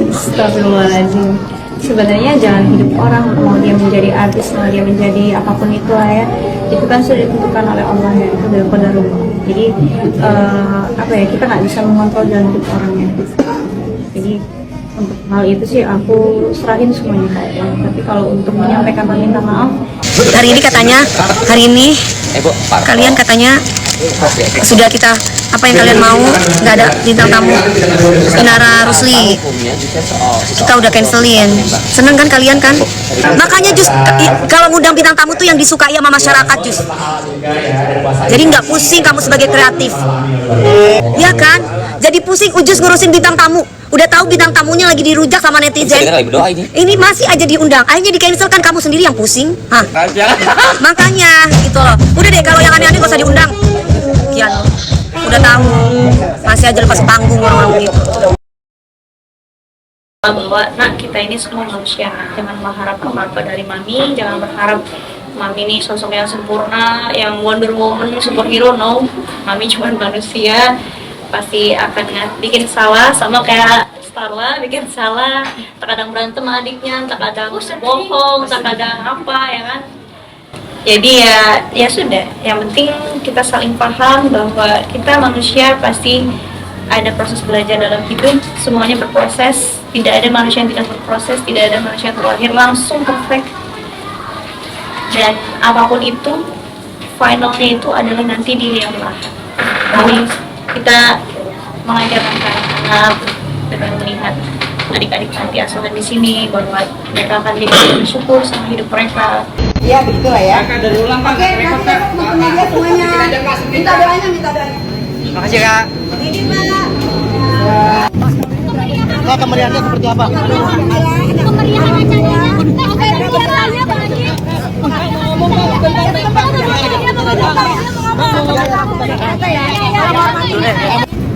Astagfirullahaladzim. Sebenarnya jangan hidup orang, mau dia menjadi artis, mau dia menjadi apapun itu lah ya, itu kan sudah ditentukan oleh Allah ya, itu dari qadarullah. Jadi apa ya, kita nggak bisa mengontrol jalan hidup orangnya. Jadi untuk hal itu sih aku serahin semuanya ke Allah. Tapi kalau untuk menyampaikan permintaan maaf, hari ini kalian katanya sudah kita apa yang kalian mau, nggak ada bintang tamu Inara Rusli, kita udah cancelin. Seneng kan kalian kan? Makanya Jus, kalau ngundang bintang tamu tuh yang disukai sama masyarakat Jus, jadi nggak pusing kamu sebagai kreatif ya kan, jadi pusing Ujus ngurusin bintang tamu. Udah tahu bintang tamunya lagi dirujak sama netizen. Ini masih aja diundang. Akhirnya di cancel kan, kamu sendiri yang pusing. Hah? Makanya gitu loh. Udah deh, kalau yang aneh-aneh gak usah diundang. Kian, udah tahu. Masih aja lepas panggung orang-orang begitu. Bahwa nak kita ini semua manusia, jangan berharap apa-apa dari mami, jangan berharap mami ini sosok yang sempurna, yang Wonder Woman, superhero. No, mami cuma manusia, pasti akan bikin salah, sama kayak Starla bikin salah, terkadang berantem adiknya, terkadang bohong, terkadang apa ya kan. Jadi ya sudah, yang penting kita saling paham bahwa kita manusia pasti ada proses belajar dalam hidup, semuanya berproses, tidak ada manusia yang tidak berproses, tidak ada manusia yang terlahir langsung perfect. Dan apapun itu, finalnya itu adalah nanti diri yang belahan. Jadi kita mengajarkan anak-anak dengan melihat adik-adik panti asuhan di sini bahwa mereka akan jadi bersyukur sama hidup mereka. Ya begitulah ya. Oke, nanti untuk media semuanya. Minta doanya. Makasih Kak. Ini Mbak. Kak, kemeriahannya seperti apa? Kemeriahan acaranya.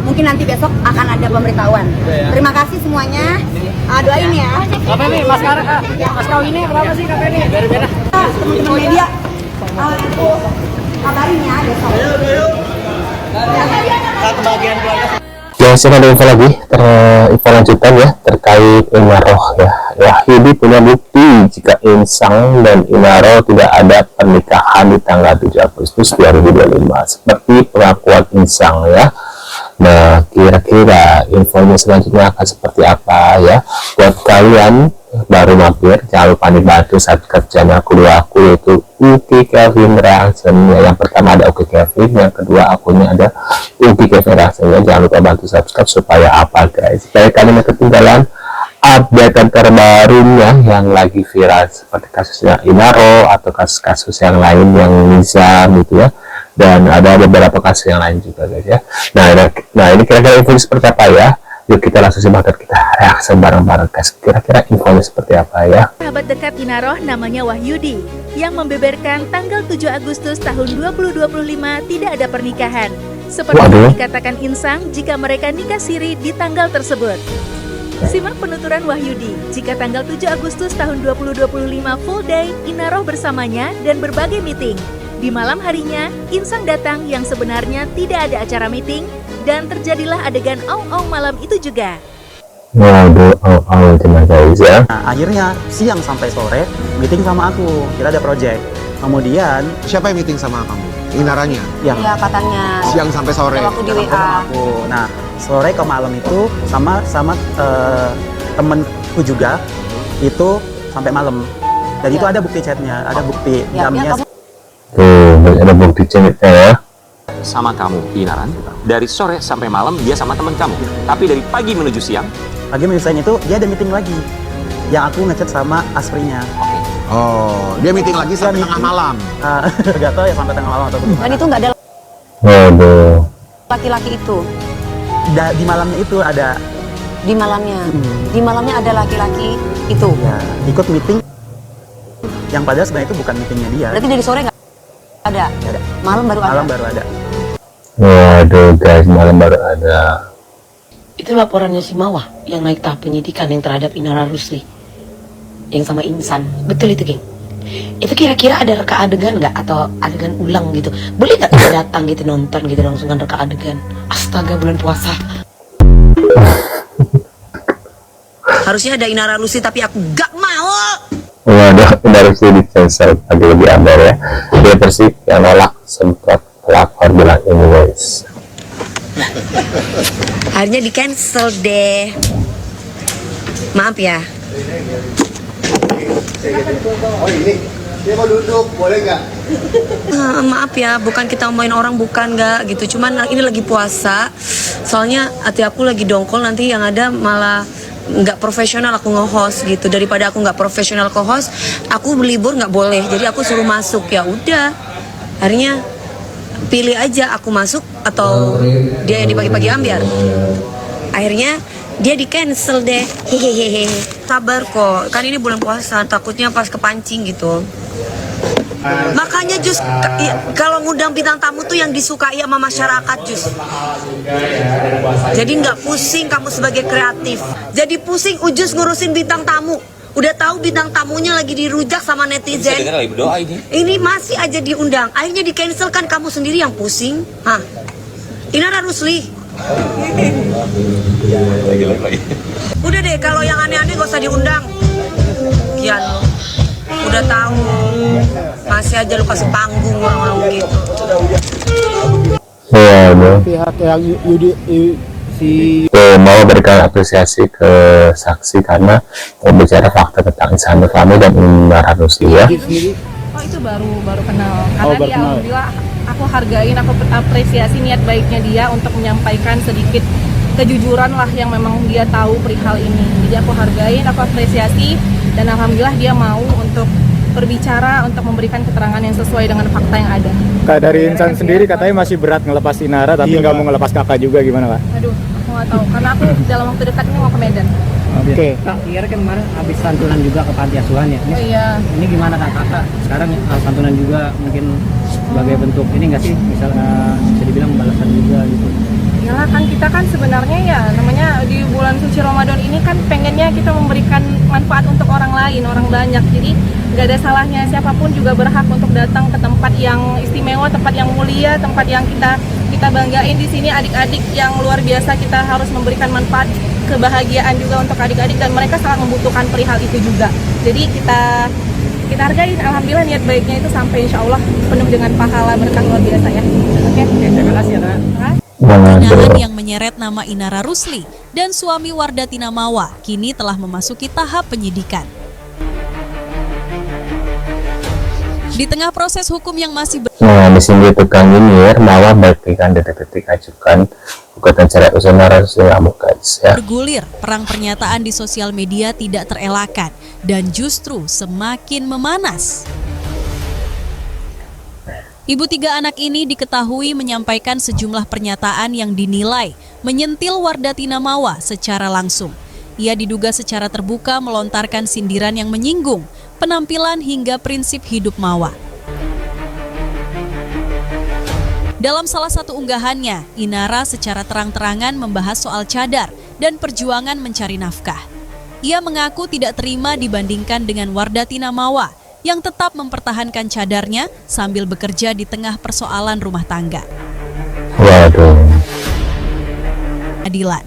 Mungkin nanti besok akan ada pemberitahuan. Terima kasih semuanya. Doain ya. Apa nih Mas Kak? Mas kau ini berapa sih Kak ini? Beda-beda. Teman-teman media, aku kabarin ya besok. Kak, kebahagiaan keluarga. Ya, saya ada info lagi, info lanjutan ya terkait Inaroh ya. Wahyudi punya bukti jika Insang dan Inaroh tidak ada pernikahan di tanggal 7 Agustus 2025 seperti pengakuan Insang ya. Nah, kira-kira infonya selanjutnya akan seperti apa ya? Buat kalian baru mampir, jangan lupa dibantu subscribe channel kedua aku, yaitu Uki Kevin Reaction ya. Yang pertama ada Uki Kevin, yang kedua akunnya ada Uki Kevin Reaction ya. Jangan lupa bantu subscribe supaya apa guys, supaya kalian tidak ketinggalan update terbarunya yang lagi viral seperti kasusnya Inaro atau kasus-kasus yang lain yang Nizam gitu ya. Dan ada beberapa kasus yang lain juga guys ya. Nah ini kira-kira info seperti apa ya? Yuk kita langsung simak dan kita reaksi bareng-bareng guys. Kira-kira infonya seperti apa ya? Sahabat dekat Inaroh namanya Wahyudi yang membeberkan tanggal 7 Agustus tahun 2025 tidak ada pernikahan. Seperti yang dikatakan Insang jika mereka nikah siri di tanggal tersebut. Simak penuturan Wahyudi jika tanggal 7 Agustus tahun 2025 full day Inaroh bersamanya dan berbagai meeting. Di malam harinya, Insang datang yang sebenarnya tidak ada acara meeting dan terjadilah adegan au-au malam itu juga. Waduh, au-au cuman guys ya. Nah, akhirnya siang sampai sore meeting sama aku, kita ada project. Kemudian siapa yang meeting sama kamu? Inaranya? Iya katanya. Siang sampai sore. Waktu di WA. aku. Nah, sore ke malam itu sama temenku juga itu sampai malam. Dan itu ada bukti chatnya, ada bukti jamnya. Tuh, ada bukti chatnya ya. Sama kamu, Inaran, dari sore sampai malam dia sama teman kamu. Tapi dari pagi menuju siang, pagi menuju siang itu dia ada meeting lagi. Yang aku ngechat sama Asprinya. oke. Oh, dia meeting lagi sampai tengah malam. Gak tau ya sampai tengah malam atau bagaimana. Dan itu nggak ada Waduh. laki-laki itu. Di malamnya itu ada. Di malamnya. Di malamnya ada laki-laki itu. Ya, ikut meeting. Yang padahal sebenarnya itu bukan meetingnya dia. Berarti dari sore nggak ada. Nggak ada. Malam baru ada. Malam baru ada. Waduh guys, malam baru ada. Itu laporannya si Mawah yang naik tahap penyidikan yang terhadap Inara Rusli yang sama Insan. Betul itu geng? Itu kira-kira ada reka adegan nggak atau adegan ulang gitu? Boleh nggak kita datang gitu nonton gitu langsung kan reka adegan? Astaga, bulan puasa. Harusnya ada Inara Rusli tapi aku gak mau. Waduh, Inara Rusli di cancel lagi lebih ambil ya. Dia Persib yang nolak sempat pelakor bilang ini guys. Akhirnya di cancel deh. Maaf ya. Oh ini, dia mau duduk, boleh nggak? Maaf ya, bukan kita ngomongin orang, bukan nggak gitu. Cuman ini lagi puasa, soalnya hati aku lagi dongkol, nanti yang ada malah nggak profesional aku nge-host gitu. Daripada aku nggak profesional co-host, aku libur nggak boleh. Jadi aku suruh masuk, ya udah. Akhirnya pilih aja aku masuk atau dia yang di pagi-pagi ambiar. Akhirnya dia di cancel deh. Hehehe. Sabar kok, kan ini bulan puasa, takutnya pas kepancing gitu. Makanya Jus, kalau ngundang bintang tamu tuh yang disukai sama masyarakat Jus. Jadi nggak pusing kamu sebagai kreatif. Jadi pusing Ujus ngurusin bintang tamu. Udah tahu bintang tamunya lagi dirujak sama netizen. Ini masih aja diundang. Akhirnya di cancel, kan kamu sendiri yang pusing. Hah? Inara Rusli. Udah deh, kalau yang aneh-aneh gak usah diundang. Kian, udah tahu masih aja lu kasih panggung orang-orang begitu. Pihak yang mau berikan apresiasi ke saksi karena bicara fakta tentang Ihsan Nurfahmi dan Inara Rusli ya. Oh itu baru kenal, karena dia alhamdulillah aku hargain, aku apresiasi niat baiknya dia untuk menyampaikan sedikit kejujuran lah yang memang dia tahu perihal ini. Jadi aku hargain, aku apresiasi, dan alhamdulillah dia mau untuk berbicara, untuk memberikan keterangan yang sesuai dengan fakta yang ada. Kak, dari Ihsan sendiri katanya masih berat ngelepas Inara tapi nggak mau ngelepas kakak juga, gimana Kak? Aduh, aku nggak tahu, karena aku dalam waktu dekat ini mau ke Medan. Oke. Kak, Tiara kan kemarin habis santunan juga ke panti asuhan ya. Oh iya. Ini gimana kakak? Sekarang santunan juga mungkin sebagai bentuk ini nggak sih? Misalnya bisa dibilang balasan juga gitu. Yalah, kan kita kan sebenarnya ya namanya di bulan suci Ramadan ini kan pengennya kita memberikan manfaat untuk orang lain, orang banyak. Jadi nggak ada salahnya, siapapun juga berhak untuk datang ke tempat yang istimewa, tempat yang mulia, tempat yang kita banggain. Di sini adik-adik yang luar biasa, kita harus memberikan manfaat, kebahagiaan juga untuk adik-adik, dan mereka sangat membutuhkan perihal itu juga. Jadi kita hargain, alhamdulillah niat baiknya itu sampai insya Allah penuh dengan pahala berkah luar biasa ya. Oke, terima kasih ya Kak. Penghinaan yang menyeret nama Inara Rusli dan suami Wardatina Mawa kini telah memasuki tahap penyidikan. Di tengah proses hukum yang masih Nah, di sini tukang nyinyir Mawa bagikan detik-detik ajukan gugatan cerai usaha Inara Rusli ngamuk guys ya. bergulir, perang pernyataan di sosial media tidak terelakkan dan justru semakin memanas. Ibu tiga anak ini diketahui menyampaikan sejumlah pernyataan yang dinilai menyentil Wardatina Mawa secara langsung. Ia diduga secara terbuka melontarkan sindiran yang menyinggung penampilan hingga prinsip hidup Mawa. Dalam salah satu unggahannya, Inara secara terang-terangan membahas soal cadar dan perjuangan mencari nafkah. Ia mengaku tidak terima dibandingkan dengan Wardatina Mawa yang tetap mempertahankan cadarnya sambil bekerja di tengah persoalan rumah tangga. Waduh. Adilan.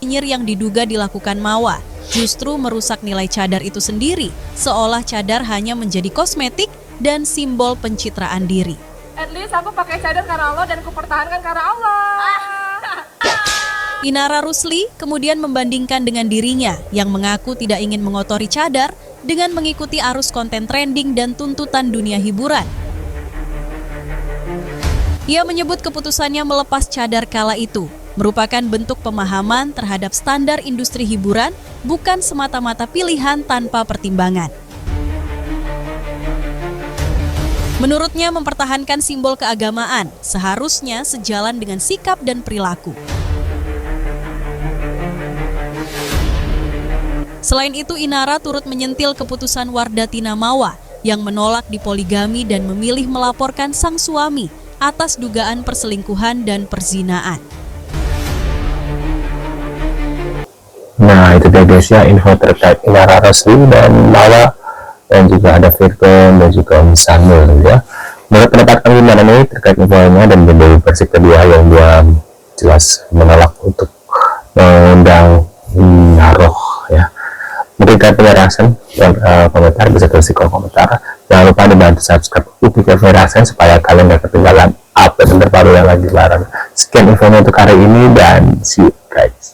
Nyinyir yang diduga dilakukan Mawa justru merusak nilai cadar itu sendiri, seolah cadar hanya menjadi kosmetik dan simbol pencitraan diri. At least aku pakai cadar karena Allah dan aku pertahankan karena Allah. Inara Rusli kemudian membandingkan dengan dirinya yang mengaku tidak ingin mengotori cadar dengan mengikuti arus konten trending dan tuntutan dunia hiburan. Ia menyebut keputusannya melepas cadar kala itu merupakan bentuk pemahaman terhadap standar industri hiburan, bukan semata-mata pilihan tanpa pertimbangan. Menurutnya mempertahankan simbol keagamaan seharusnya sejalan dengan sikap dan perilaku. Selain itu, Inara turut menyentil keputusan Wardatina Mawa yang menolak dipoligami dan memilih melaporkan sang suami atas dugaan perselingkuhan dan perzinaan. Nah, itu dia guys ya info terkait Inara Rusli dan Mawa, dan juga ada Virgon dan juga Om Sanul ya. Menurut pendapat kami gimana nih terkait infonya, dan dari versi kedua yang dia jelas menolak untuk mengundang Mungkin kalian punya reaction komentar, bisa tulis di kolom komentar. Jangan lupa dibantu subscribe UPI Reaction supaya kalian gak ketinggalan update terbaru yang lagi bareng. Sekian infonya untuk hari ini dan see you guys.